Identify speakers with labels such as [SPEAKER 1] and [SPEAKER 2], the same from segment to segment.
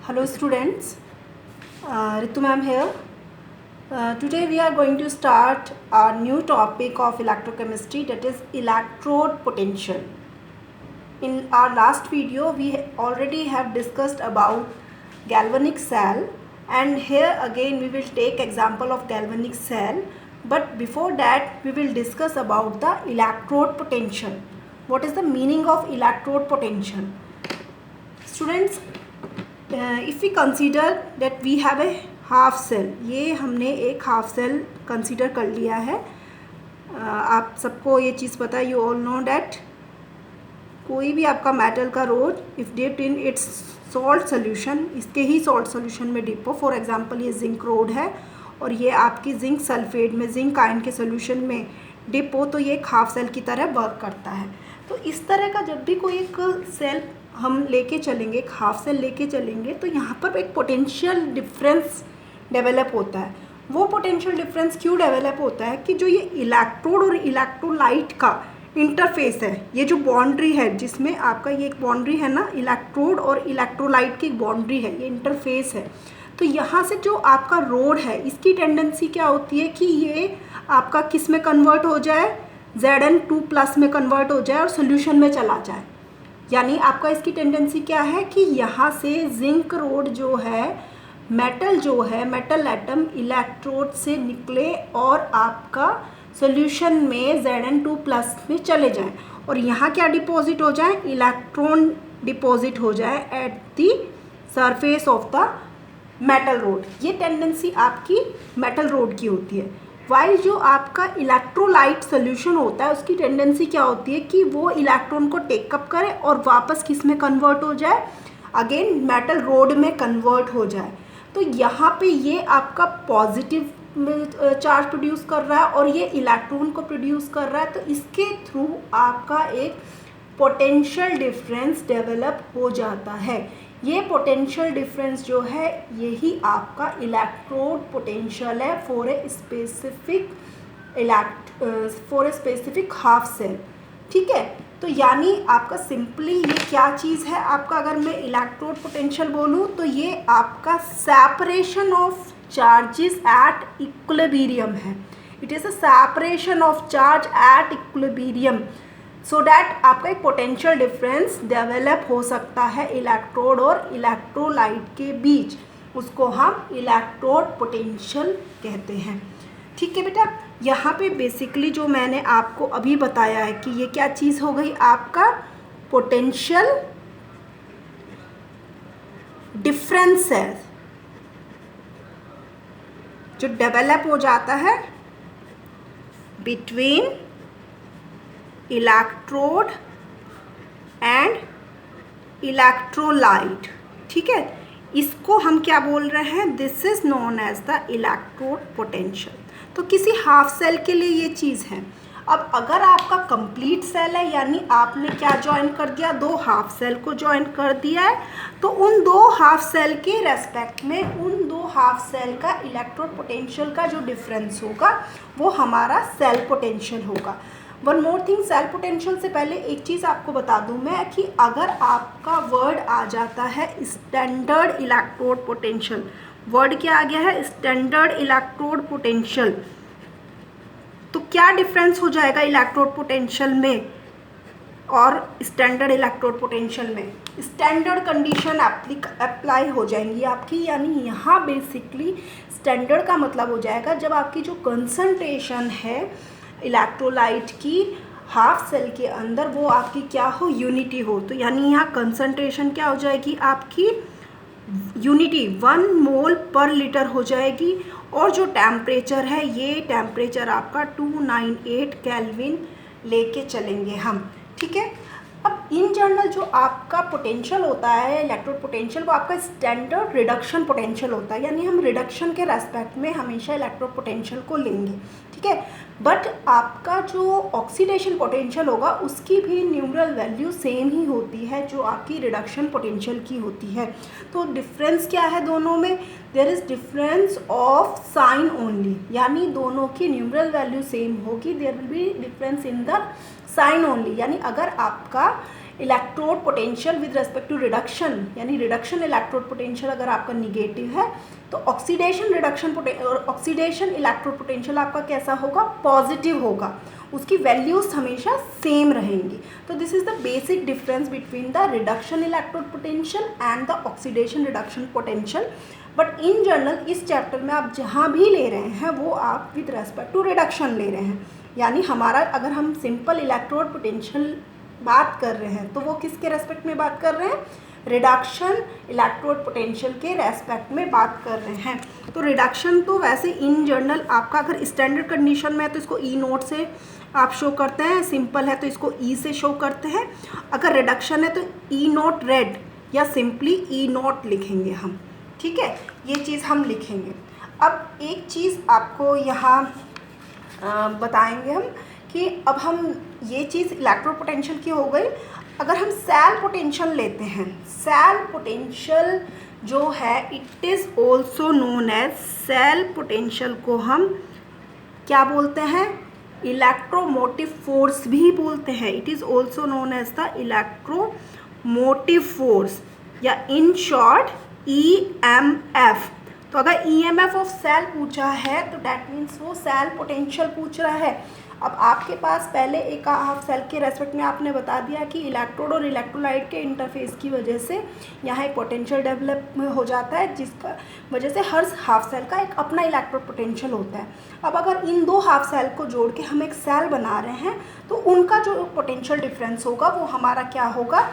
[SPEAKER 1] Hello students, Ritu ma'am here. Today we are going to start a new topic of electrochemistry, that is electrode potential. In our last video we already have discussed about galvanic cell, and here again we will take example of galvanic cell, but before that we will discuss about the electrode potential. What is the meaning of electrode potential? Students, if we consider that we have a half cell, ये हमने एक half cell consider कर लिया है. आप सबको ये चीज़ पता है, यू ऑल नो डैट कोई भी आपका मेटल का road if dipped in its salt solution, इसके ही सॉल्ट सोल्यूशन में डिप हो, फॉर एग्जांपल ये जिंक रोड है और ये आपकी जिंक सल्फेट में जिंक आयन के सोल्यूशन में डिप हो, तो ये एक हाफ सेल की तरह वर्क करता है. तो इस तरह का जब भी कोई एक सेल हम लेके चलेंगे, एक हाफ सेल लेके चलेंगे, तो यहाँ पर एक पोटेंशियल डिफरेंस डेवलप होता है. वो पोटेंशियल डिफरेंस क्यों डेवलप होता है कि जो ये इलेक्ट्रोड और इलेक्ट्रोलाइट का इंटरफेस है, ये जो बाउंड्री है जिसमें आपका ये एक बाउंड्री है ना, इलेक्ट्रोड और इलेक्ट्रोलाइट की एक बाउंड्री है, ये इंटरफेस है. तो यहाँ से जो आपका रोड है, इसकी टेंडेंसी क्या होती है कि ये आपका किस में कन्वर्ट हो जाए, Zn2+ में कन्वर्ट हो जाए और सोल्यूशन में चला जाए. यानी आपका इसकी टेंडेंसी क्या है कि यहाँ से जिंक रोड जो है, मेटल एटम इलेक्ट्रोड से निकले और आपका सॉल्यूशन में Zn2+ में चले जाएं और यहाँ क्या डिपॉजिट हो जाए, इलेक्ट्रॉन डिपॉजिट हो जाए at the surface of the metal road. ये टेंडेंसी आपकी मेटल रोड की होती है. वाइल जो आपका इलेक्ट्रोलाइट सोल्यूशन होता है, उसकी टेंडेंसी क्या होती है कि वो इलेक्ट्रॉन को टेकअप करे और वापस किस में कन्वर्ट हो जाए, अगेन मेटल रोड में कन्वर्ट हो जाए. तो यहाँ पे ये आपका पॉजिटिव चार्ज प्रोड्यूस कर रहा है और ये इलेक्ट्रॉन को प्रोड्यूस कर रहा है. तो इसके थ्रू आपका एक पोटेंशियल डिफरेंस डेवलप हो जाता है. ये पोटेंशियल डिफरेंस जो है, यही आपका इलेक्ट्रोड पोटेंशियल है for a specific half cell. ठीक है, तो यानी आपका सिंपली ये क्या चीज़ है आपका, अगर मैं इलेक्ट्रोड पोटेंशियल बोलूँ तो ये आपका separation of charges at equilibrium है. It is a separation of charge at equilibrium, so that आपका एक पोटेंशियल डिफरेंस डेवलप हो सकता है इलेक्ट्रोड और इलेक्ट्रोलाइट के बीच. उसको हम इलेक्ट्रोड पोटेंशियल कहते हैं. ठीक है बेटा, यहाँ पे बेसिकली जो मैंने आपको अभी बताया है कि ये क्या चीज़ हो गई, आपका पोटेंशियल डिफरेंस है जो डेवलप हो जाता है बिटवीन इलेक्ट्रोड एंड इलेक्ट्रोलाइट. ठीक है, इसको हम क्या बोल रहे हैं, this is known as the electrode potential. तो किसी हाफ सेल के लिए ये चीज़ है. अब अगर आपका कंप्लीट सेल है, यानी आपने क्या ज्वाइन कर दिया, दो हाफ सेल को ज्वाइन कर दिया है, तो उन दो हाफ सेल के रेस्पेक्ट में उन दो हाफ सेल का इलेक्ट्रोड पोटेंशियल का जो डिफरेंस होगा वो हमारा सेल पोटेंशियल होगा. One more thing, cell potential से पहले एक चीज़ आपको बता दूं मैं कि अगर आपका वर्ड आ जाता है स्टैंडर्ड इलेक्ट्रोड पोटेंशियल, वर्ड क्या आ गया है, स्टैंडर्ड इलेक्ट्रोड पोटेंशियल, तो क्या डिफरेंस हो जाएगा इलेक्ट्रोड पोटेंशियल में और स्टैंडर्ड इलेक्ट्रोड पोटेंशियल में, स्टैंडर्ड कंडीशन अप्लाई हो जाएंगी आपकी. यानी यहाँ बेसिकली स्टैंडर्ड का मतलब हो जाएगा जब आपकी जो कंसंट्रेशन है इलेक्ट्रोलाइट की हाफ सेल के अंदर, वो आपकी क्या हो, यूनिटी हो. तो यानी यहाँ कंसंट्रेशन क्या हो जाएगी आपकी, यूनिटी 1 मोल पर लीटर हो जाएगी. और जो टेम्परेचर है, ये टेम्परेचर आपका 298 केल्विन लेके चलेंगे हम. ठीक है, अब इन जनरल जो आपका पोटेंशियल होता है इलेक्ट्रोड पोटेंशियल, वो आपका स्टैंडर्ड रिडक्शन पोटेंशियल होता है. यानी हम रिडक्शन के रेस्पेक्ट में हमेशा इलेक्ट्रोड पोटेंशियल को लेंगे. ठीक है, बट आपका जो ऑक्सीडेशन पोटेंशियल होगा उसकी भी न्यूमरल वैल्यू सेम ही होती है जो आपकी रिडक्शन पोटेंशियल की होती है. तो डिफरेंस क्या है दोनों में, there is difference of sign only. यानी दोनों की न्यूमरल वैल्यू सेम होगी, there will be difference in the sign only. यानी अगर आपका electrode potential with respect to reduction, यानी रिडक्शन इलेक्ट्रोड पोटेंशियल अगर आपका निगेटिव है तो ऑक्सीडेशन इलेक्ट्रोड पोटेंशियल आपका कैसा होगा, पॉजिटिव होगा, उसकी वैल्यूज हमेशा सेम रहेंगी। तो this is the basic difference between the reduction electrode potential and the oxidation reduction potential. But in general इस चैप्टर में आप जहाँ भी ले रहे हैं वो आप विद रेस्पेक्ट टू रिडक्शन ले रहे हैं, यानी हमारा अगर हम सिंपल इलेक्ट्रोड पोटेंशियल बात कर रहे हैं तो वो किसके रेस्पेक्ट में बात कर रहे हैं, रिडक्शन इलेक्ट्रोड पोटेंशियल के रेस्पेक्ट में बात कर रहे हैं। तो रिडक्शन तो वैसे इन जनरल आपका अगर स्टैंडर्ड कंडीशन में है तो इसको ई नोट से आप शो करते हैं, सिंपल है तो इसको ई से शो करते हैं, अगर रिडक्शन है तो ई नोट रेड या सिंपली ई नोट लिखेंगे हम, ठीक है, ये चीज़ हम लिखेंगे। अब एक चीज़ आपको यहाँ बताएंगे हम कि अब हम ये चीज़ इलेक्ट्रोड पोटेंशियल की हो गई। अगर हम सेल पोटेंशियल लेते हैं, सेल पोटेंशियल जो है it is also known as, cell potential को हम क्या बोलते हैं, इलेक्ट्रोमोटिव फोर्स भी बोलते हैं। It is also known as the electromotive force या इन शॉर्ट EMF। तो अगर EMF ऑफ सेल पूछा है तो डैट मीन्स वो सेल पोटेंशियल पूछ रहा है। अब आपके पास पहले एक हाफ सेल के रेस्पेक्ट में आपने बता दिया कि इलेक्ट्रोड और इलेक्ट्रोलाइट के इंटरफेस की वजह से यहाँ एक पोटेंशियल डेवलप हो जाता है, जिसका वजह से हर हाफ सेल का एक अपना इलेक्ट्रोड पोटेंशियल होता है। अब अगर इन दो हाफ सेल को जोड़ के हम एक सेल बना रहे हैं तो उनका जो पोटेंशियल डिफरेंस होगा वो हमारा क्या होगा,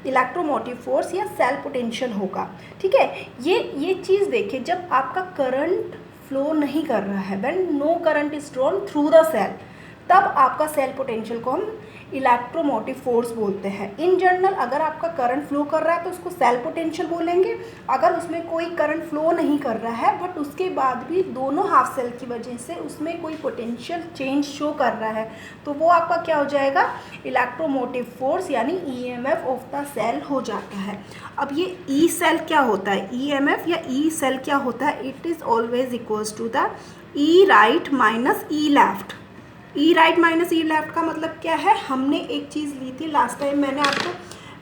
[SPEAKER 1] इलेक्ट्रोमोटिव फोर्स या सेल पोटेंशियल होगा, ठीक है। ये चीज़ देखिए, जब आपका करंट फ्लो नहीं कर रहा है, when no current is drawn through the cell, तब आपका सेल पोटेंशियल को हम इलेक्ट्रोमोटिव फोर्स बोलते हैं। इन जनरल अगर आपका करंट फ्लो कर रहा है तो उसको सेल पोटेंशियल बोलेंगे। अगर उसमें कोई करंट फ्लो नहीं कर रहा है बट उसके बाद भी दोनों हाफ सेल की वजह से उसमें कोई पोटेंशियल चेंज शो कर रहा है तो वो आपका क्या हो जाएगा, इलेक्ट्रोमोटिव फोर्स यानी EMF ऑफ द सेल हो जाता है। अब ये ई सेल क्या होता है, EMF या ई सेल क्या होता है, it is always equals to the E right minus E left. E right minus E left का मतलब क्या है, हमने एक चीज़ ली थी लास्ट टाइम, मैंने आपको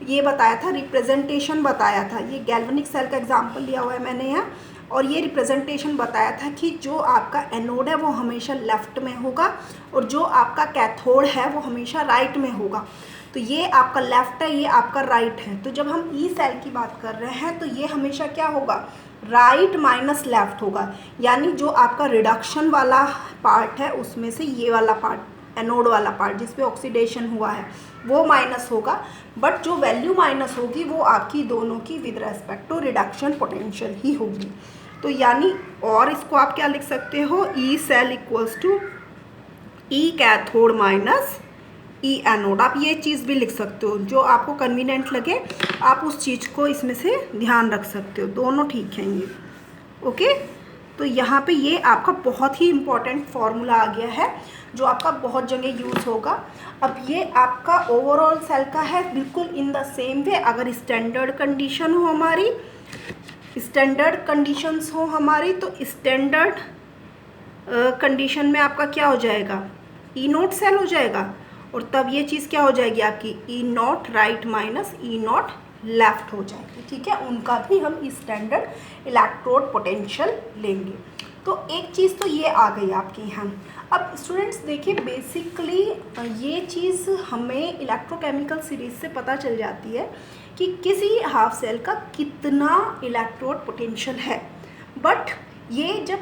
[SPEAKER 1] ये बताया था, रिप्रेजेंटेशन बताया था, ये गैल्वेनिक सेल का एग्जांपल लिया हुआ है मैंने यहाँ, और ये रिप्रेजेंटेशन बताया था कि जो आपका एनोड है वो हमेशा लेफ्ट में होगा और जो आपका कैथोड है वो हमेशा राइट में होगा। तो ये आपका लेफ्ट है, ये आपका राइट है। तो जब हम ई सेल की बात कर रहे हैं तो ये हमेशा क्या होगा, राइट माइनस लेफ्ट होगा, यानी जो आपका रिडक्शन वाला पार्ट है उसमें से ये वाला पार्ट, एनोड वाला पार्ट जिस पे ऑक्सीडेशन हुआ है वो माइनस होगा, बट जो वैल्यू माइनस होगी वो आपकी दोनों की with respect to reduction potential ही होगी। तो यानी और इसको आप क्या लिख सकते हो, E cell equals to E cathode minus E anode. आप ये चीज़ भी लिख सकते हो, जो आपको कन्वीनियंट लगे आप उस चीज़ को इसमें से ध्यान रख सकते हो, दोनों ठीक हैं ये, ओके। तो यहाँ पे ये आपका बहुत ही इम्पॉर्टेंट फॉर्मूला आ गया है जो आपका बहुत जगह यूज़ होगा। अब ये आपका ओवरऑल सेल का है, बिल्कुल इन द सेम वे। अगर स्टैंडर्ड कंडीशन हो हमारी, स्टैंडर्ड कंडीशंस हो हमारी, तो स्टैंडर्ड कंडीशन में आपका क्या हो जाएगा, ई नोट सेल हो जाएगा, और तब ये चीज़ क्या हो जाएगी आपकी, E naught right minus E naught left हो जाएगी, ठीक है। उनका भी हम स्टैंडर्ड इलेक्ट्रोड पोटेंशियल लेंगे। तो एक चीज़ तो ये आ गई आपके यहाँ। अब स्टूडेंट्स देखिए, बेसिकली ये चीज़ हमें इलेक्ट्रोकेमिकल सीरीज से पता चल जाती है कि किसी हाफ सेल का कितना इलेक्ट्रोड पोटेंशियल है। बट ये जब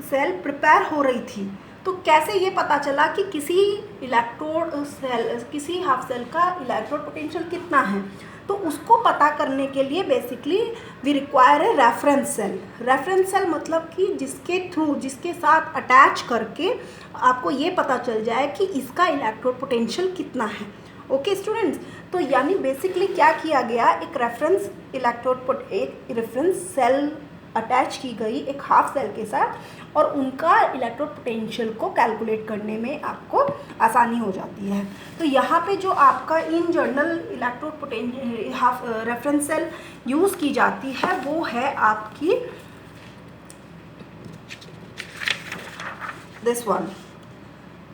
[SPEAKER 1] सेल प्रिपेयर हो रही थी तो कैसे ये पता चला कि किसी इलेक्ट्रोड सेल, किसी हाफ सेल का इलेक्ट्रोड पोटेंशियल कितना है, तो उसको पता करने के लिए basically we require a reference cell. Reference cell मतलब कि जिसके थ्रू, जिसके साथ अटैच करके आपको ये पता चल जाए कि इसका इलेक्ट्रोड पोटेंशियल कितना है, ओके स्टूडेंट्स। तो यानी बेसिकली क्या किया गया, एक रेफरेंस सेल अटैच की गई एक हाफ सेल के साथ और उनका इलेक्ट्रोड पोटेंशियल को कैलकुलेट करने में आपको आसानी हो जाती है। तो यहाँ पे जो आपका in general electrode potential half reference cell use की जाती है वो है आपकी this one,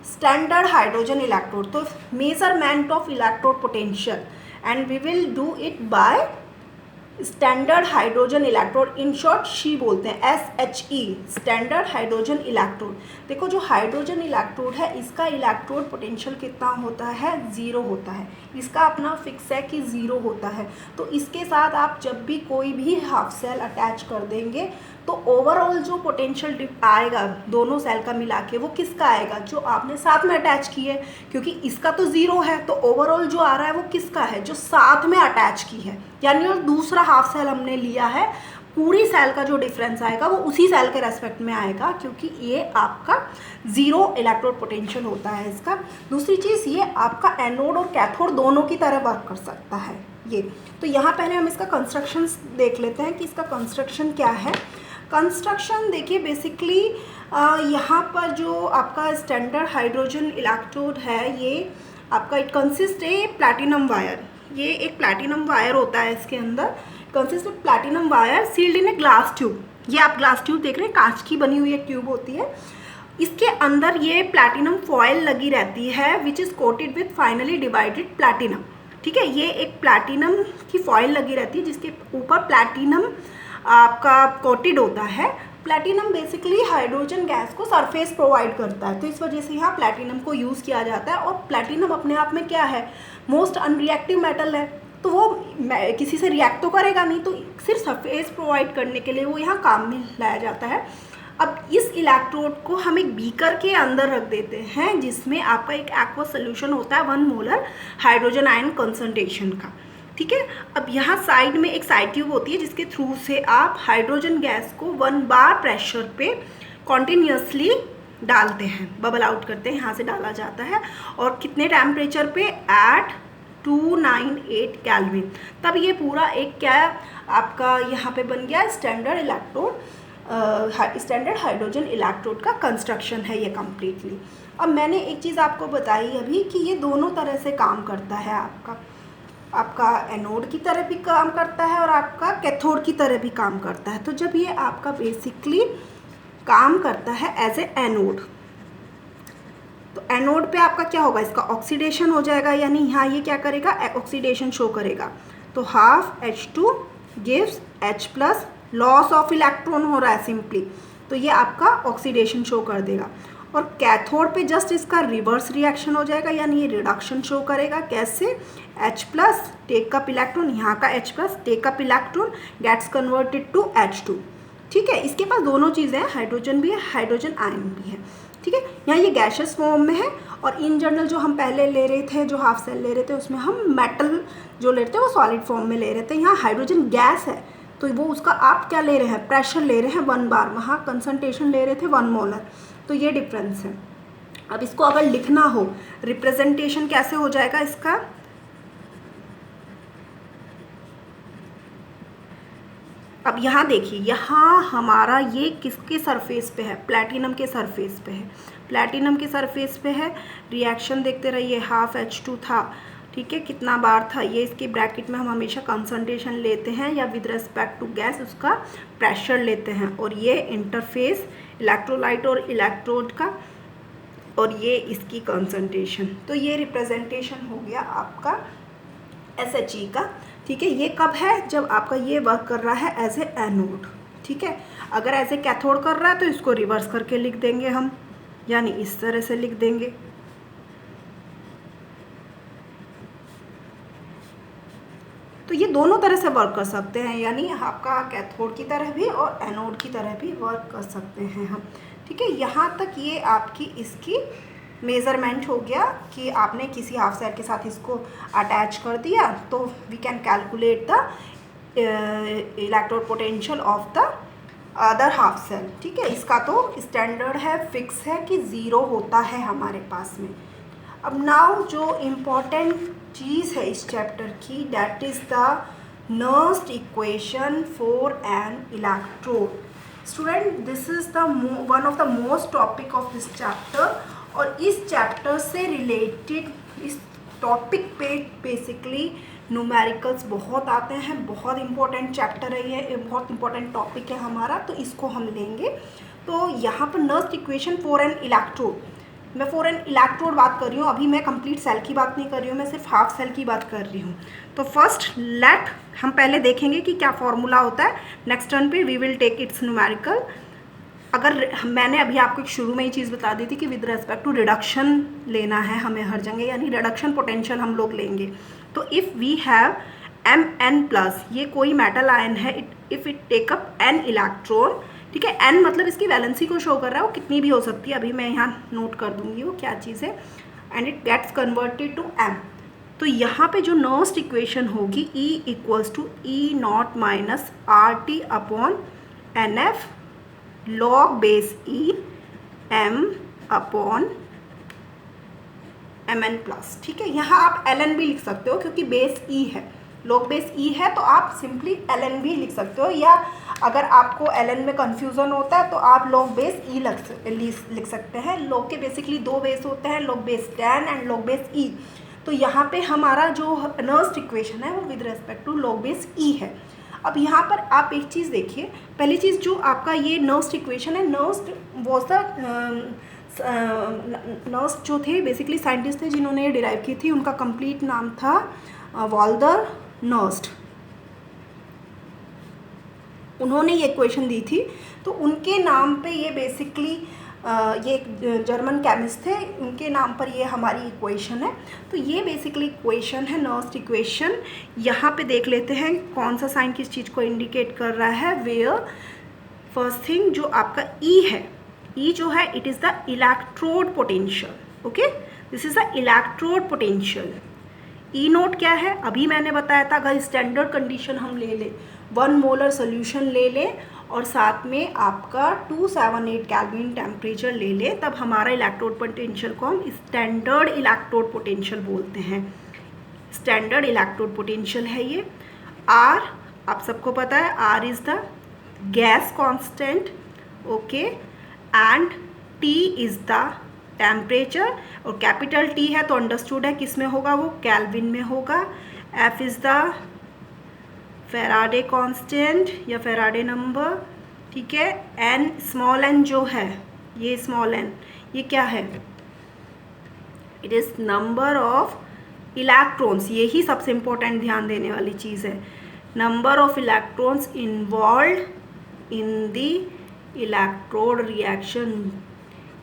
[SPEAKER 1] standard hydrogen electrode. तो measurement of electrode potential and we will do it by standard hydrogen electrode, in short SHE बोलते हैं, SHE, स्टैंडर्ड हाइड्रोजन इलेक्ट्रोड। देखो जो हाइड्रोजन इलेक्ट्रोड है इसका इलेक्ट्रोड पोटेंशियल कितना होता है, 0 होता है। इसका अपना फिक्स है कि 0 होता है। तो इसके साथ आप जब भी कोई भी हाफ सेल अटैच कर देंगे तो ओवरऑल जो पोटेंशियल आएगा दोनों सेल का मिला के वो किसका आएगा, जो आपने साथ में अटैच की है, क्योंकि इसका तो 0 है तो ओवरऑल जो आ रहा है वो किसका है, जो साथ में अटैच की है। यानी और दूसरा हाफ सेल हमने लिया है, पूरी सेल का जो डिफरेंस आएगा वो उसी सेल के रेस्पेक्ट में आएगा, क्योंकि ये आपका 0 इलेक्ट्रोड पोटेंशियल होता है इसका। दूसरी चीज़, ये आपका एनोड और कैथोड दोनों की तरह वर्क कर सकता है ये। तो यहाँ पहले हम इसका कंस्ट्रक्शन देख लेते हैं कि इसका कंस्ट्रक्शन क्या है। कंस्ट्रक्शन देखिए, बेसिकली यहाँ पर जो आपका स्टैंडर्ड हाइड्रोजन इलेक्ट्रोड है ये आपका it consist a platinum wire. ये एक प्लैटिनम वायर होता है, इसके अंदर consist of platinum wire sealed in a glass tube. ये आप ग्लास ट्यूब देख रहे हैं, कांच की बनी हुई एक ट्यूब होती है। इसके अंदर ये प्लैटिनम फॉयल लगी रहती है which is coated with finally divided platinum. ठीक है, ये एक प्लैटिनम की फॉयल लगी रहती है जिसके ऊपर प्लैटिनम आपका कोटेड होता है। प्लैटिनम बेसिकली हाइड्रोजन गैस को सरफेस प्रोवाइड करता है, तो इस वजह से यहाँ प्लैटिनम को यूज़ किया जाता है। और प्लैटिनम अपने आप में क्या है, मोस्ट अनरिएक्टिव मेटल है, तो वो किसी से रिएक्ट तो करेगा नहीं, तो सिर्फ सरफेस प्रोवाइड करने के लिए वो यहाँ काम में लाया जाता है। अब इस इलेक्ट्रोड को हम एक बीकर के अंदर रख देते हैं जिसमें आपका एक एक्वा सोल्यूशन होता है 1 मोलर हाइड्रोजन आयन कंसंट्रेशन का। ठीक है, अब यहाँ साइड में एक साइड ट्यूब होती है जिसके थ्रू से आप हाइड्रोजन गैस को 1 बार प्रेशर पे कॉन्टिन्यूसली डालते हैं, बबल आउट करते हैं, यहाँ से डाला जाता है। और कितने टेम्परेचर पे, एट 298 केल्विन। तब ये पूरा एक क्या आपका यहाँ पे बन गया standard electrode, standard hydrogen electrode का कंस्ट्रक्शन है ये कम्प्लीटली। अब मैंने एक चीज़ आपको बताई अभी कि ये दोनों तरह से काम करता है, आपका एनोड की तरह भी काम करता है और आपका कैथोड की तरह भी काम करता है। तो जब ये आपका बेसिकली काम करता है एज ए एनोड, तो एनोड पे आपका क्या होगा, इसका ऑक्सीडेशन हो जाएगा, यानी यहाँ ये क्या करेगा, ऑक्सीडेशन शो करेगा। तो half H2 gives H+, loss of electron हो रहा है सिंपली, तो ये आपका ऑक्सीडेशन शो कर देगा। और कैथोड पे जस्ट इसका रिवर्स रिएक्शन हो जाएगा, यानी ये रिडक्शन शो करेगा। कैसे, H+ टेक अप इलेक्ट्रॉन, यहाँ का H+ take up electron gets converted to H2। ठीक है, इसके पास दोनों चीज़ें हैं, हाइड्रोजन भी है, हाइड्रोजन आयन भी है। ठीक है, यहाँ ये गैशियस फॉर्म में है। और इन जनरल जो हम पहले ले रहे थे, जो हाफ सेल ले रहे थे, उसमें हम मेटल जो ले रहे थे वो सॉलिड फॉर्म में ले रहे थे। यहाँ हाइड्रोजन गैस है तो वो उसका आप क्या ले रहे हैं, प्रेशर ले रहे हैं 1 बार, वहाँ कंसंट्रेशन ले रहे थे 1 मोलर। तो ये डिफरेंस है। अब इसको अगर लिखना हो, रिप्रेजेंटेशन कैसे हो जाएगा इसका, अब यहाँ देखिए, यहाँ हमारा ये किसके सरफेस पे है, प्लैटिनम के सरफेस पे है, प्लैटिनम के सरफेस पे है। रिएक्शन देखते रहिए, हाफ H2 था, ठीक है, कितना बार था ये, इसके ब्रैकेट में हम हमेशा कंसंट्रेशन लेते हैं या विद रिस्पेक्ट टू गैस उसका प्रेशर लेते हैं। और ये इंटरफेस इलेक्ट्रोलाइट और इलेक्ट्रोड का, और ये इसकी कंसंट्रेशन। तो ये रिप्रेजेंटेशन हो गया आपका SHE का। ठीक है, ये कब है, जब आपका ये वर्क कर रहा है एज ए एनोड। ठीक है, अगर एज ए कैथोड कर रहा है तो इसको रिवर्स करके लिख देंगे हम, यानी इस तरह से लिख देंगे। तो ये दोनों तरह से वर्क कर सकते हैं, यानी आपका कैथोड की तरह भी और एनोड की तरह भी वर्क कर सकते हैं हम। ठीक है, यहाँ तक ये आपकी इसकी मेज़रमेंट हो गया कि आपने किसी हाफ सेल के साथ इसको अटैच कर दिया तो we can calculate the electrode potential of the other half cell. ठीक है, इसका तो स्टैंडर्ड है, फिक्स है कि 0 होता है हमारे पास में। अब नाउ जो इम्पोर्टेंट चीज़ है इस चैप्टर की, that is the Nernst equation for an electrode. Student, this is the one of the most topic of this chapter. और इस चैप्टर से रिलेटेड इस टॉपिक पे बेसिकली न्यूमेरिकल्स बहुत आते हैं, बहुत इंपॉर्टेंट चैप्टर है ये, बहुत इंपॉर्टेंट टॉपिक है हमारा, तो इसको हम लेंगे। तो यहाँ पर Nernst equation for an electrode, मैं फॉर एन इलेक्ट्रोड बात कर रही हूँ, अभी मैं कंप्लीट सेल की बात नहीं कर रही हूँ, मैं सिर्फ हाफ सेल की बात कर रही हूँ। तो फर्स्ट लेट हम पहले देखेंगे कि क्या फॉर्मूला होता है, नेक्स्ट टर्न पे we will take its numerical. अगर मैंने अभी आपको एक शुरू में ही चीज़ बता दी थी कि विद रेस्पेक्ट टू रिडक्शन लेना है हमें हर जगह, यानी रिडक्शन पोटेंशियल हम लोग लेंगे। तो इफ़ वी हैव Mn+, ये कोई मेटल आयन है, if it take up n electron, ठीक है, n मतलब इसकी वैलेंसी को शो कर रहा है, वो कितनी भी हो सकती है, अभी मैं यहाँ नोट कर दूंगी वो क्या चीज़ है, and it gets converted to m। तो यहाँ पे जो नर्स्ट इक्वेशन होगी E = E0 - RT upon NF log base E m upon Mn+, ठीक है। यहाँ आप ln भी लिख सकते हो क्योंकि बेस E है, log बेस E है, तो आप सिंपली ln भी लिख सकते हो, या अगर आपको ln में कन्फ्यूज़न होता है तो आप log बेस E लिख सकते हैं। log के बेसिकली दो बेस होते हैं, log base 10 and log base E। तो यहाँ पे हमारा जो नर्स्ट इक्वेशन है वो with respect to log base E है। अब यहाँ पर आप एक चीज़ देखिए, पहली चीज़ जो आपका ये नर्स्ट इक्वेशन है, नर्स्ट वॉज द नर्स्ट जो थे बेसिकली साइंटिस्ट थे जिन्होंने ये डिराइव की थी, उनका कंप्लीट नाम था वॉल्टर नर्स्ट। उन्होंने ये इक्वेशन दी थी, तो उनके नाम पे ये बेसिकली ये एक जर्मन केमिस्ट थे, उनके नाम पर ये हमारी इक्वेशन है। तो ये बेसिकली इक्वेशन है नर्स्ट इक्वेशन। यहाँ पे देख लेते हैं कौन सा साइन किस चीज़ को इंडिकेट कर रहा है। वेयर फर्स्ट थिंग जो आपका E है, E जो है it is the electrode potential, okay, this is the electrode potential. E0 क्या है, अभी मैंने बताया था, अगर स्टैंडर्ड कंडीशन हम ले लें, 1 मोलर सोल्यूशन ले लें और साथ में आपका 278 केल्विन टेम्परेचर ले लें, तब हमारा इलेक्ट्रोड पोटेंशियल को हम स्टैंडर्ड इलेक्ट्रोड पोटेंशियल बोलते हैं। स्टैंडर्ड इलेक्ट्रोड पोटेंशियल है ये। R आप सबको पता है, R is the gas constant, okay, and T is the temperature, और कैपिटल T है तो अंडरस्टूड है किस में होगा, वो केल्विन में होगा। F is the Faraday constant या फेराडे नंबर, ठीक है। N स्मॉल n जो है, ये स्मॉल n ये क्या है, it is number of electrons, यही सबसे इम्पोर्टेंट ध्यान देने वाली चीज़ है, number of electrons involve in the electrode reaction.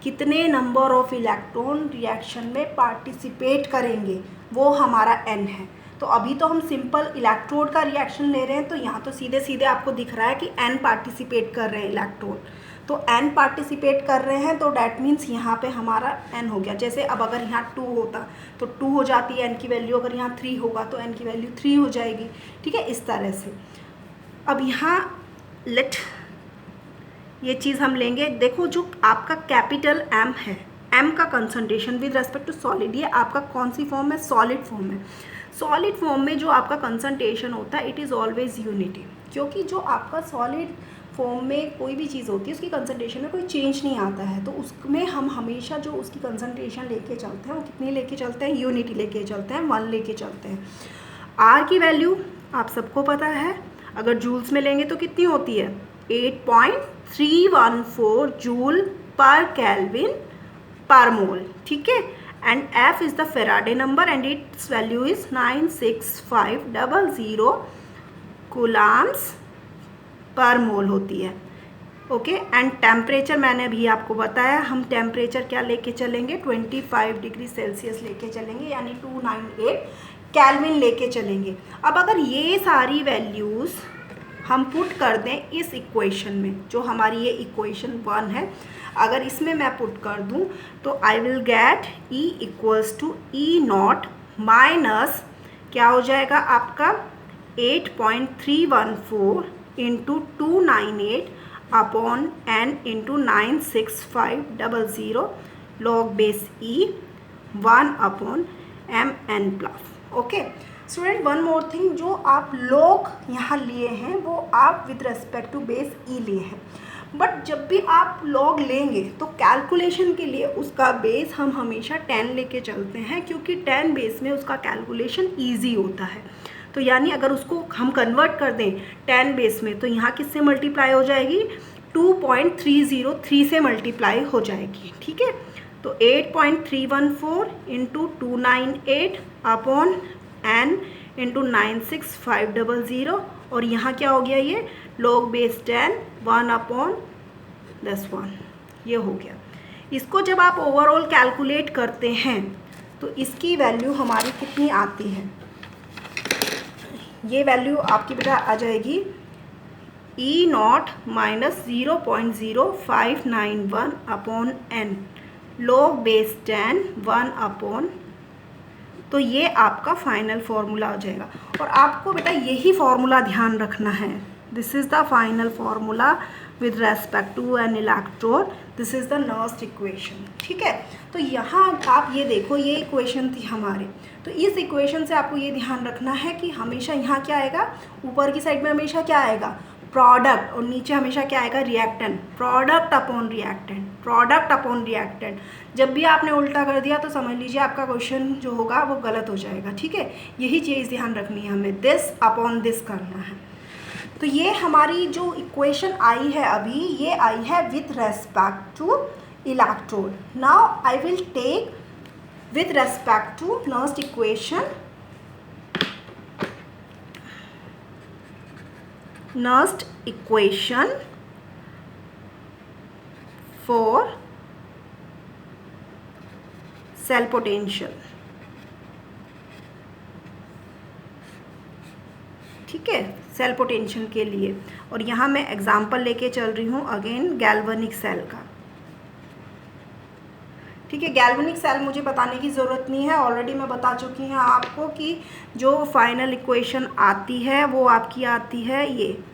[SPEAKER 1] कितने नंबर ऑफ इलेक्ट्रॉन रिएक्शन में पार्टिसिपेट करेंगे, वो हमारा n है। तो अभी तो हम सिंपल इलेक्ट्रोड का रिएक्शन ले रहे हैं, तो यहाँ तो सीधे सीधे आपको दिख रहा है कि n पार्टिसिपेट कर रहे हैं इलेक्ट्रॉन, तो n पार्टिसिपेट कर रहे हैं, तो डैट मीन्स यहाँ पे हमारा n हो गया। जैसे अब अगर यहाँ 2 होता तो 2 हो जाती है n की वैल्यू, अगर यहाँ 3 होगा तो n की वैल्यू 3 हो जाएगी, ठीक है, इस तरह से। अब यहाँ लेट ये चीज़ हम लेंगे, देखो जो आपका कैपिटल M है, M का concentration with respect to solid, ये आपका कौन सी फॉर्म है, सॉलिड फॉर्म है। सॉलिड फॉर्म में जो आपका कंसंट्रेशन होता है इट इज़ ऑलवेज यूनिटी, क्योंकि जो आपका सॉलिड फॉर्म में कोई भी चीज़ होती है उसकी कंसंट्रेशन में कोई चेंज नहीं आता है, तो उसमें हम हमेशा जो उसकी कंसंट्रेशन लेके चलते हैं वो कितनी लेके चलते हैं, यूनिटी लेके चलते हैं, 1 लेके चलते हैं। R की वैल्यू आप सबको पता है, अगर जूल्स में लेंगे तो कितनी होती है, 8.314 जूल पर केल्विन पर मोल, ठीक है। And F is the Faraday number and it's value is 96500 coulombs पर मोल होती है, ओके। एंड टेम्परेचर मैंने अभी आपको बताया, हम टेम्परेचर क्या लेके चलेंगे, 25 डिग्री सेल्सियस लेके चलेंगे, यानी 298 केल्विन लेके चलेंगे। अब अगर ये सारी वैल्यूज़ हम पुट कर दें इस इक्वेशन में, जो हमारी ये इक्वेशन 1 है, अगर इसमें मैं पुट कर दूं तो I will get E = E0 minus क्या हो जाएगा आपका 8.314 into 298 upon n into 96500 log base E 1 upon Mn+, okay. Student one more thing, जो आप लॉग यहाँ लिए हैं वो आप with respect to base E लिए हैं, बट जब भी आप लॉग लेंगे तो कैलकुलेशन के लिए उसका बेस हम हमेशा 10 लेके चलते हैं, क्योंकि 10 बेस में उसका कैलकुलेशन ईजी होता है। तो यानी अगर उसको हम कन्वर्ट कर दें 10 बेस में, तो यहाँ किससे मल्टीप्लाई हो जाएगी, 2.303 से मल्टीप्लाई हो जाएगी, ठीक है। तो 8.314 इंटू 298 अपॉन n इंटू 96500, और यहाँ क्या हो गया, ये log बेस 10 1 अपॉन 10(1), ये हो गया। इसको जब आप ओवरऑल कैलकुलेट करते हैं तो इसकी वैल्यू हमारी कितनी आती है, ये वैल्यू आपकी बेटा आ जाएगी E0 minus 0.0591 upon n log base 10 1 upon, तो ये आपका फाइनल फार्मूला आ जाएगा। और आपको बेटा यही फार्मूला ध्यान रखना है, this is the final formula with respect to an electrode, this is the Nernst equation. ठीक है, तो यहाँ आप ये देखो, ये इक्वेशन थी हमारे, तो इस इक्वेशन से आपको ये ध्यान रखना है कि हमेशा यहाँ क्या आएगा, ऊपर की साइड में हमेशा क्या आएगा, प्रोडक्ट, और नीचे हमेशा क्या आएगा, reactant, product upon reactant, product upon reactant. जब भी आपने उल्टा कर दिया तो समझ लीजिए आपका क्वेश्चन जो होगा वो गलत हो जाएगा। ठीक है, यही चीज़ ध्यान रखनी है हमें, दिस अपॉन दिस करना है। तो ये हमारी जो इक्वेशन आई है अभी, ये आई है with respect to electrode. Now I will take with respect to next equation, next equation for cell potential। ठीक है, सेल पोटेंशियल के लिए, और यहाँ मैं एग्जांपल लेके चल रही हूँ अगेन गैल्वेनिक सेल का। ठीक है, गैल्वेनिक सेल मुझे बताने की ज़रूरत नहीं है, ऑलरेडी मैं बता चुकी हूँ आपको कि जो फाइनल इक्वेशन आती है वो आपकी आती है ये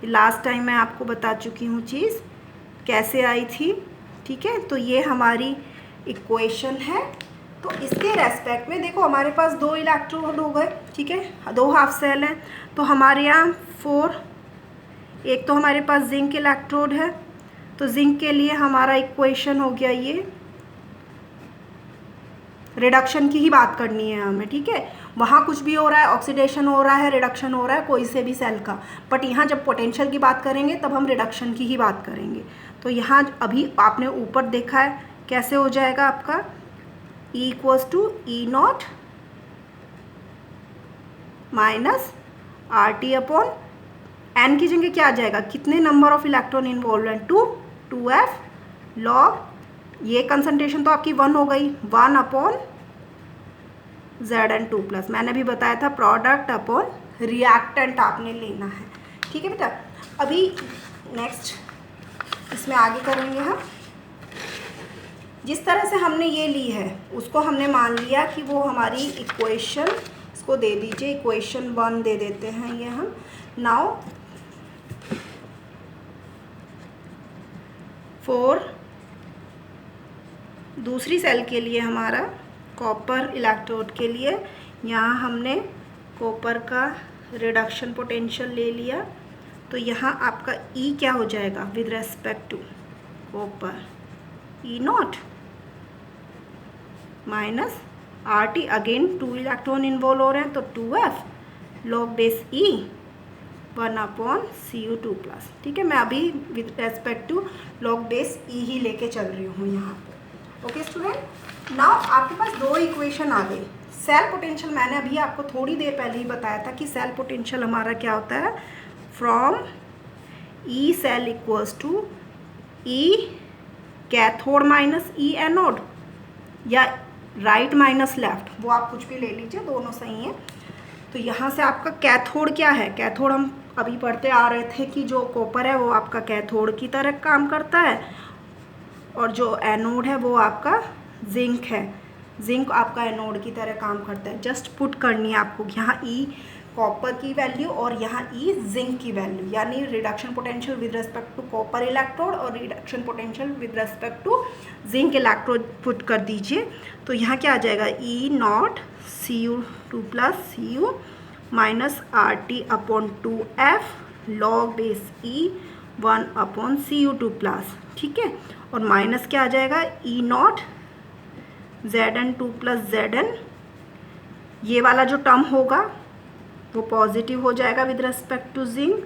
[SPEAKER 1] लास्ट टाइम मैं आपको बता चुकी हूँ चीज़ कैसे आई थी। ठीक है, तो ये हमारी इक्वेशन है। तो इसके रेस्पेक्ट में देखो हमारे पास 2 इलेक्ट्रोड हो गए। ठीक है, 2 हाफ सेल हैं, तो हमारे यहाँ 4, एक तो हमारे पास जिंक इलेक्ट्रोड है, तो जिंक के लिए हमारा इक्वेशन हो गया ये, रिडक्शन की ही बात करनी है हमें। ठीक है, वहाँ कुछ भी हो रहा है, ऑक्सीडेशन हो रहा है, रिडक्शन हो रहा है कोई से भी सेल का, बट यहाँ जब पोटेंशियल की बात करेंगे तब हम रिडक्शन की ही बात करेंगे। तो यहाँ अभी आपने ऊपर देखा है कैसे हो जाएगा आपका E equals to E0 minus RT upon N की जगह क्या आ जाएगा, कितने नंबर ऑफ इलेक्ट्रॉन इन्वॉल्व हैं, 2f लॉग, ये कंसंट्रेशन तो आपकी 1 हो गई, 1 अपॉन Zn2+, मैंने भी बताया था प्रोडक्ट अपॉन रिएक्टेंट आपने लेना है। ठीक है बेटा, अभी नेक्स्ट इसमें आगे करेंगे हम। जिस तरह से हमने ये ली है उसको हमने मान लिया कि वो हमारी इक्वेशन, इसको दे दीजिए इक्वेशन 1 दे देते हैं ये हम। नाउ फॉर दूसरी सेल के लिए हमारा कॉपर इलेक्ट्रोड के लिए, यहाँ हमने कॉपर का रिडक्शन पोटेंशियल ले लिया, तो यहाँ आपका E क्या हो जाएगा with respect to copper, E0 minus RT, again 2 electron involve हो रहे हैं तो 2f log base E 1 upon Cu2+। ठीक है, मैं अभी with respect to log base E ही लेके चल रही हूँ यहाँ पे। ओके स्टूडेंट, नाउ आपके पास 2 इक्वेशन आ गई। सेल पोटेंशियल मैंने अभी आपको थोड़ी देर पहले ही बताया था कि सेल पोटेंशियल हमारा क्या होता है, from E cell equals to E cathode minus E anode, या राइट माइनस लेफ्ट, वो आप कुछ भी ले लीजिए, दोनों सही हैं। तो यहाँ से आपका कैथोड क्या है, कैथोड हम अभी पढ़ते आ रहे थे कि जो कॉपर है वो आपका कैथोड की तरह काम करता है, और जो एनोड है वो आपका जिंक है, जिंक आपका एनोड की तरह काम करता है। जस्ट पुट करनी है आपको यहाँ E कॉपर की वैल्यू और यहाँ E जिंक की वैल्यू, यानी reduction potential with respect to copper electrode और reduction potential with respect to zinc electrode put कर दीजिए। तो यहाँ क्या आ जाएगा, E0 Cu2+ Cu minus RT upon 2f log base E 1 upon Cu2+। ठीक है, और माइनस क्या आ जाएगा, E0 Zn2+ Zn, ये वाला जो टर्म होगा वो पॉजिटिव हो जाएगा विद रेस्पेक्ट टू जिंक,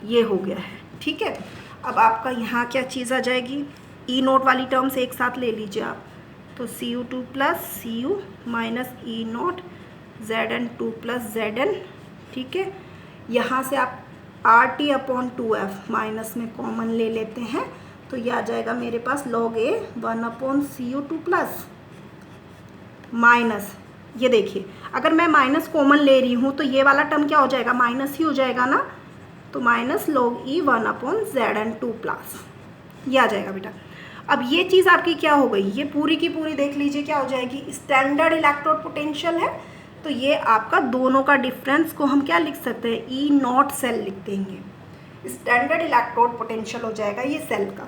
[SPEAKER 1] ये हो गया है। ठीक है, अब आपका यहाँ क्या चीज़ आ जाएगी, ई नोट वाली टर्म्स एक साथ ले लीजिए आप, तो Cu2 प्लस Cu माइनस ई नोट Zn2 प्लस Zn, ठीक है। यहाँ से आप RT/2F माइनस में कॉमन ले लेते हैं, तो ये आ जाएगा मेरे पास log A 1/Cu2 plus minus, ये देखिए अगर मैं माइनस कॉमन ले रही हूँ तो ये वाला टर्म क्या हो जाएगा, माइनस ही हो जाएगा ना, तो minus log E 1/Zn2 plus, ये आ जाएगा बेटा। अब ये चीज़ आपकी क्या हो गई, ये पूरी की पूरी देख लीजिए क्या हो जाएगी, स्टैंडर्ड इलेक्ट्रोड पोटेंशियल है, तो ये आपका दोनों का डिफरेंस को हम क्या लिख सकते हैं, ई नॉट सेल लिख देंगे। स्टैंडर्ड इलेक्ट्रोड पोटेंशियल हो जाएगा ये सेल का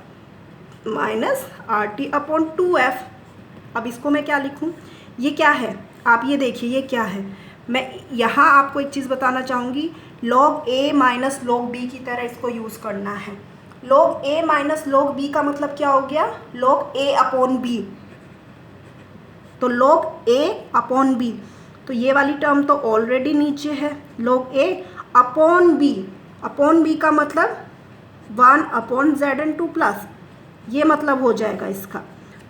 [SPEAKER 1] माइनस RT/2F। अब इसको मैं क्या लिखूं, ये क्या है, आप ये देखिए ये क्या है। मैं यहाँ आपको एक चीज़ बताना चाहूँगी, log A minus log B की तरह इसको यूज़ करना है। log A minus log B का मतलब क्या हो गया, log A/B, तो log A/B, तो ये वाली टर्म तो ऑलरेडी नीचे है, log A/B का मतलब 1/Zn2 प्लस, ये मतलब हो जाएगा इसका।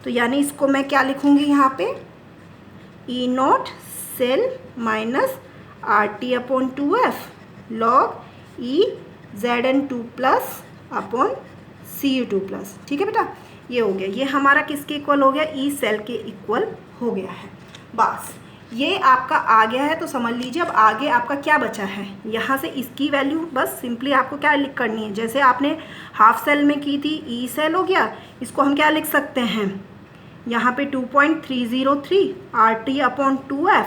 [SPEAKER 1] तो यानी इसको मैं क्या लिखूँगी यहाँ पे, E not cell minus RT/2F log E Zn2 plus upon Cu2 plus, ठीक है बेटा। ये हो गया, ये हमारा किसके इक्वल हो गया, ई सेल के इक्वल हो गया है। बस ये आपका आ गया है, तो समझ लीजिए अब आगे आपका क्या बचा है, यहाँ से इसकी वैल्यू बस सिंपली आपको क्या लिख करनी है, जैसे आपने हाफ सेल में की थी, ई सेल हो गया, इसको हम क्या लिख सकते हैं, यहाँ पे 2.303 RT/2F,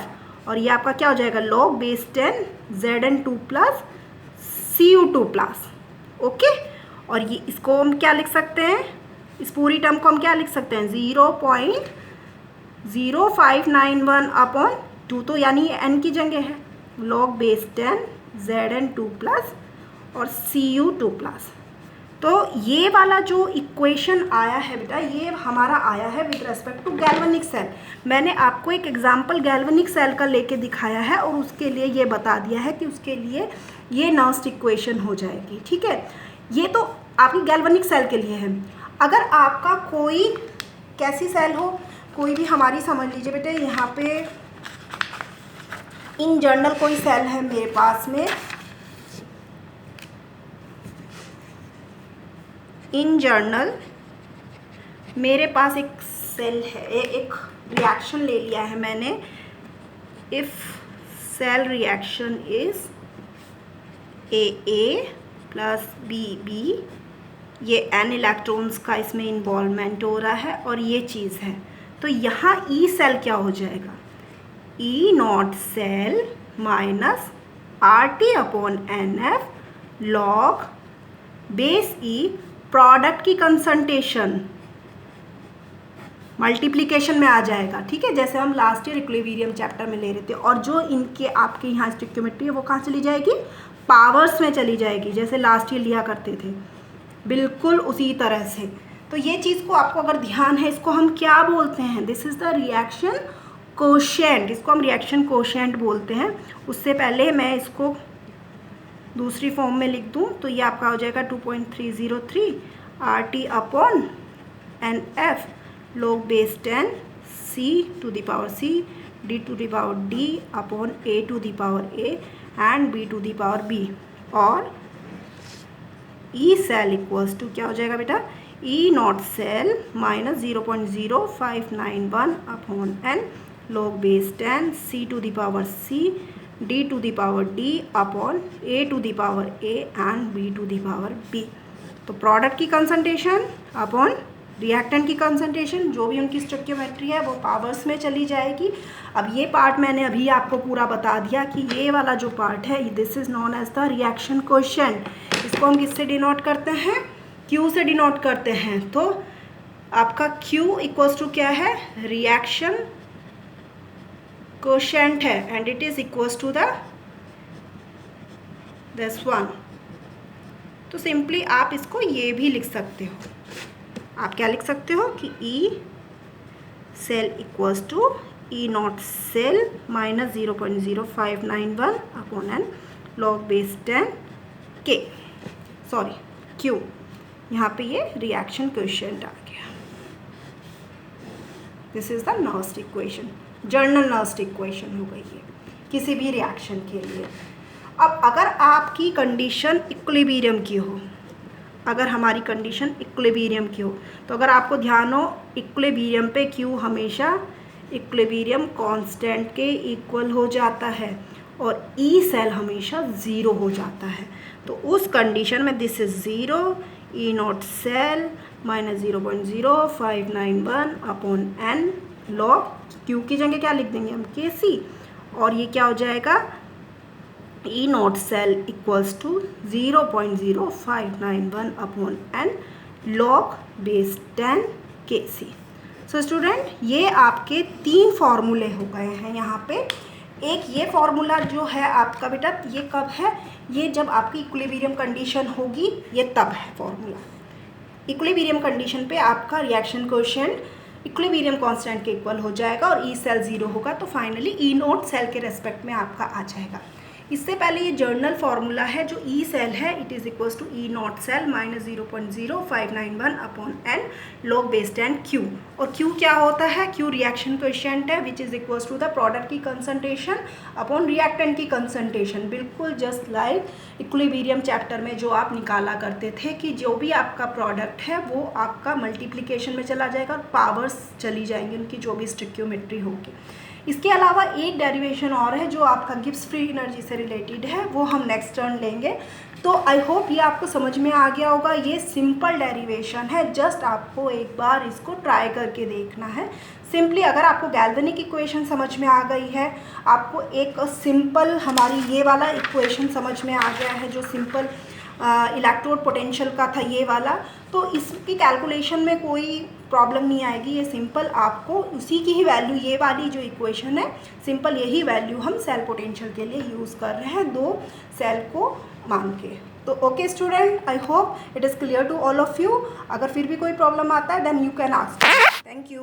[SPEAKER 1] और ये आपका क्या हो जाएगा, log base 10 Zn2 plus Cu2 plus, okay. और ये इसको हम क्या लिख सकते हैं, इस पूरी टर्म को हम क्या लिख सकते हैं, 0.0591/2, तो यानी ये n की जगह है, log बेस 10 Zn2 प्लस और Cu2 प्लस। तो ये वाला जो इक्वेशन आया है बेटा, ये हमारा आया है with respect to galvanic cell. मैंने आपको एक एग्जांपल गैल्वेनिक सेल का लेके दिखाया है और उसके लिए ये बता दिया है कि उसके लिए ये नर्स्ट इक्वेशन हो जाएगी, ठीक है। ये तो आपकी गैल्वेनिक सेल के लिए है। अगर आपका कोई कैसी सेल हो, कोई भी हमारी समझ लीजिए बेटे, यहाँ पे इन जनरल कोई सेल है मेरे पास में, इन जर्नल मेरे पास एक सेल है, एक रिएक्शन ले लिया है मैंने, if cell reaction is AA plus BB, ये n इलेक्ट्रॉन्स का इसमें इन्वॉल्वमेंट हो रहा है और ये चीज़ है, तो यहाँ ई सेल क्या हो जाएगा, E not cell minus RT/NF log base E, product की कंसंट्रेशन मल्टीप्लिकेशन में आ जाएगा, ठीक है, जैसे हम लास्ट ईयर इक्विलिब्रियम चैप्टर में ले रहे थे। और जो इनके आपके यहाँ स्टोइकियोमेट्री है वो कहाँ चली जाएगी, पावर्स में चली जाएगी, जैसे लास्ट ईयर लिया करते थे, बिल्कुल उसी तरह से। तो ये चीज़ को आपको अगर ध्यान है, इसको हम क्या बोलते हैं, this is the reaction quotient, इसको हम रिएक्शन कोशेंट बोलते हैं। उससे पहले मैं इसको दूसरी फॉर्म में लिख दूं, तो ये आपका हो जाएगा 2.303 RT/NF log base 10 C⁻C D⁻D upon A⁻A and B⁻B, और ई सेल इक्वल्स टू क्या हो जाएगा बेटा, E not cell minus 0.0591/n log base 10 C⁻C D⁻D upon A⁻A and B⁻B। तो प्रोडक्ट की कंसंट्रेशन अपॉन रिएक्टेंट की कंसंट्रेशन, जो भी उनकी स्टोइकियोमेट्री है वो पावर्स में चली जाएगी। अब ये पार्ट मैंने अभी आपको पूरा बता दिया कि ये वाला जो पार्ट है, this is known as the reaction quotient. इसको हम किससे डिनोट करते हैं, Q से डिनोट करते हैं। तो आपका Q इक्वल्स टू क्या है, रिएक्शन कोशेंट है, and it is equals to this one. तो सिंपली आप इसको ये भी लिख सकते हो, आप क्या लिख सकते हो कि E cell equals to E not cell minus 0.0591/n log base 10 K, sorry Q, यहाँ पे ये रिएक्शन कोएफिशिएंट आ गया। This is the Nernst equation, general Nernst equation हो गई है किसी भी रिएक्शन के लिए। अब अगर आपकी कंडीशन इक्विलिब्रियम की हो, अगर हमारी कंडीशन इक्विलिब्रियम की हो, तो अगर आपको ध्यान हो इक्विलिब्रियम पे Q हमेशा इक्विलिब्रियम कांस्टेंट के इक्वल हो जाता है और E सेल हमेशा ज़ीरो हो जाता है। तो उस कंडीशन में this is zero, E not cell minus 0.0591 upon n log Q की जगह क्या लिख देंगे हम Kc, और ये क्या हो जाएगा E not cell equals to 0.0591 upon n log base 10 Kc। So student, ये आपके 3 फॉर्मूले हो गए हैं यहाँ पे। एक ये फॉर्मूला जो है आपका बेटा, ये कब है, ये जब आपकी इक्विलिब्रियम कंडीशन होगी, ये तब है फॉर्मूला। इक्विलिब्रियम कंडीशन पे आपका रिएक्शन कोएफिशिएंट इक्विलिब्रियम कांस्टेंट के इक्वल हो जाएगा और ई सेल ज़ीरो होगा, तो फाइनली ई नोट सेल के रेस्पेक्ट में आपका आ जाएगा। इससे पहले ये जर्नल फार्मूला है, जो ई सेल है it is equals to E not cell minus 0.0591 upon n log base 10 Q. और क्यू क्या होता है, क्यू रिएक्शन कोएफिशिएंट है which is equals to the product की कंसंट्रेशन अपॉन रिएक्टेंट की कंसंट्रेशन। बिल्कुल जस्ट लाइक इक्विलिब्रियम चैप्टर में जो आप निकाला करते थे कि जो भी आपका प्रोडक्ट है वो आपका मल्टीप्लिकेशन में चला जाएगा और पावर्स चली जाएंगी उनकी जो भी स्टिक्योमेट्री होगी। इसके अलावा एक डेरिवेशन और है जो आपका गिब्स फ्री एनर्जी से रिलेटेड है, वो हम नेक्स्ट टर्न लेंगे। तो आई होप ये आपको समझ में आ गया होगा। ये सिंपल डेरिवेशन है, जस्ट आपको एक बार इसको ट्राई करके देखना है। सिंपली अगर आपको गैल्वेनिक इक्वेशन समझ में आ गई है, आपको एक सिंपल हमारी ये वाला इक्वेशन समझ में आ गया है जो सिंपल इलेक्ट्रोड पोटेंशियल का था ये वाला, तो इसकी कैलकुलेशन में कोई प्रॉब्लम नहीं आएगी। ये सिंपल आपको उसी की ही वैल्यू, ये वाली जो इक्वेशन है सिंपल यही वैल्यू हम सेल पोटेंशियल के लिए यूज़ कर रहे हैं, दो सेल को मान के। तो okay student, I hope it is clear to all of you. अगर फिर भी कोई प्रॉब्लम आता है then you can ask. Thank you.